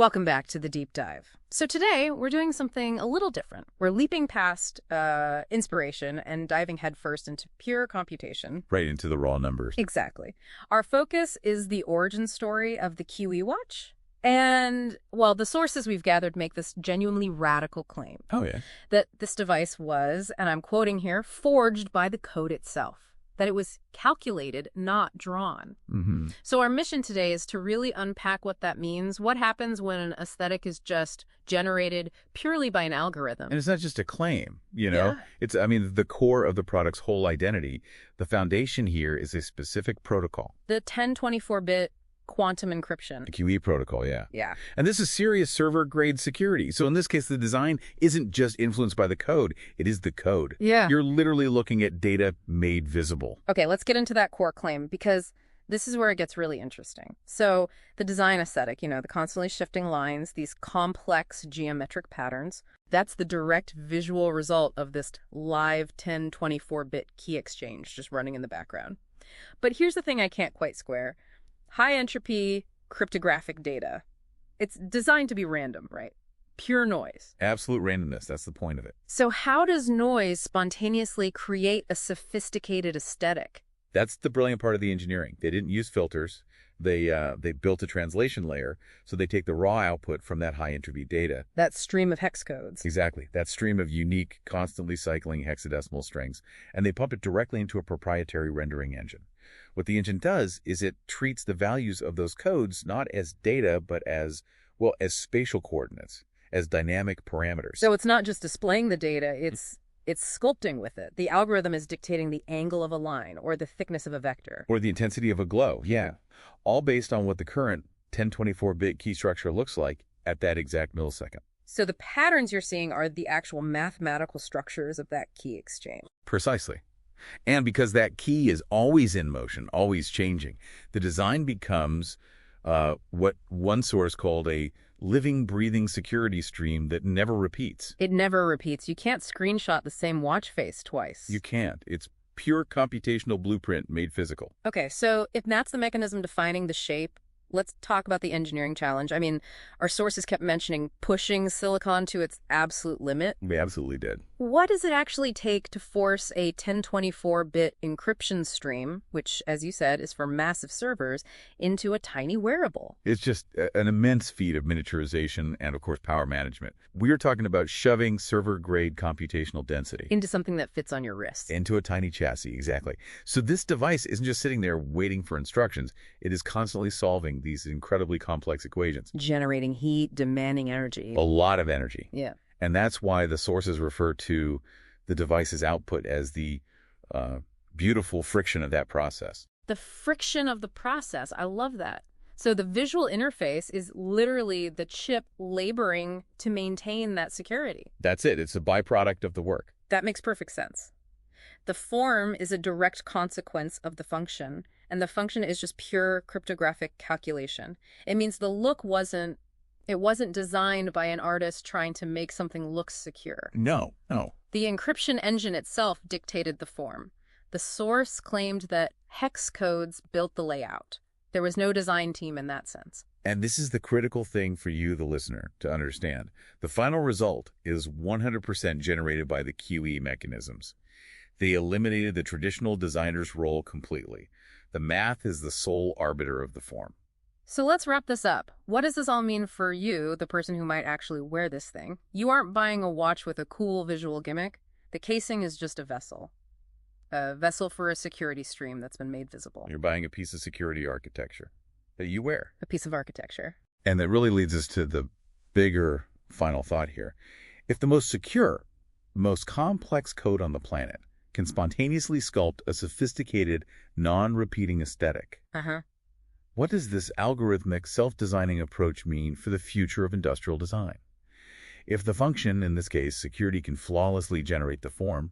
Welcome back to the deep dive. So today we're doing something a little different. We're leaping past inspiration and diving headfirst into pure computation. Right into the raw numbers. Exactly. Our focus is the origin story of the QE watch. And, well, the sources we've gathered make this genuinely radical claim. Oh, yeah. That this device was, and I'm quoting here, forged by the code itself. That it was calculated, not drawn. Mm-hmm. So our mission today is to really unpack what that means. What happens when an aesthetic is just generated purely by an algorithm? And it's not just a claim, you know? Yeah. It's, the core of the product's whole identity. The foundation here is a specific protocol. The 1024-bit quantum encryption. The QE protocol, yeah. Yeah. And this is serious server-grade security. So in this case, the design isn't just influenced by the code. It is the code. Yeah. You're literally looking at data made visible. Okay, let's get into that core claim, because this is where it gets really interesting. So the design aesthetic, the constantly shifting lines, these complex geometric patterns, that's the direct visual result of this live 1024-bit key exchange just running in the background. But here's the thing I can't quite square. High entropy cryptographic data. It's designed to be random, right? Pure noise. Absolute randomness. That's the point of it. So how does noise spontaneously create a sophisticated aesthetic? That's the brilliant part of the engineering. They didn't use filters. They built a translation layer, so they take the raw output from that high entropy data. That stream of hex codes. Exactly. That stream of unique, constantly cycling hexadecimal strings, and they pump it directly into a proprietary rendering engine. What the engine does is it treats the values of those codes not as data, but as spatial coordinates, as dynamic parameters. So it's not just displaying the data, it's sculpting with it. The algorithm is dictating the angle of a line or the thickness of a vector. Or the intensity of a glow, yeah. All based on what the current 1024-bit key structure looks like at that exact millisecond. So the patterns you're seeing are the actual mathematical structures of that key exchange. Precisely. And because that key is always in motion, always changing, the design becomes what one source called a living, breathing security stream that never repeats. It never repeats. You can't screenshot the same watch face twice. You can't. It's pure computational blueprint made physical. Okay, so if that's the mechanism defining the shape, let's talk about the engineering challenge. Our sources kept mentioning pushing silicon to its absolute limit. We absolutely did. What does it actually take to force a 1024-bit encryption stream, which, as you said, is for massive servers, into a tiny wearable? It's just an immense feat of miniaturization and, of course, power management. We are talking about shoving server-grade computational density Into something that fits on your wrist. into a tiny chassis, exactly. So this device isn't just sitting there waiting for instructions. It is constantly solving these incredibly complex equations. Generating heat, demanding energy. A lot of energy. Yeah. And that's why the sources refer to the device's output as the beautiful friction of that process. The friction of the process. I love that. So the visual interface is literally the chip laboring to maintain that security. That's it. It's a byproduct of the work. That makes perfect sense. The form is a direct consequence of the function, and the function is just pure cryptographic calculation. It means the look wasn't designed by an artist trying to make something look secure. No. The encryption engine itself dictated the form. The source claimed that hex codes built the layout. There was no design team in that sense. And this is the critical thing for you, the listener, to understand. The final result is 100% generated by the QE mechanisms. They eliminated the traditional designer's role completely. The math is the sole arbiter of the form. So let's wrap this up. What does this all mean for you, the person who might actually wear this thing? You aren't buying a watch with a cool visual gimmick. The casing is just a vessel for a security stream that's been made visible. You're buying a piece of security architecture that you wear. A piece of architecture. And that really leads us to the bigger final thought here. If the most secure, most complex code on the planet can spontaneously sculpt a sophisticated, non-repeating aesthetic, what does this algorithmic, self-designing approach mean for the future of industrial design? If the function, in this case, security, can flawlessly generate the form,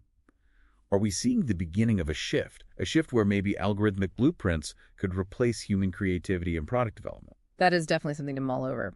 are we seeing the beginning of a shift where maybe algorithmic blueprints could replace human creativity in product development? That is definitely something to mull over.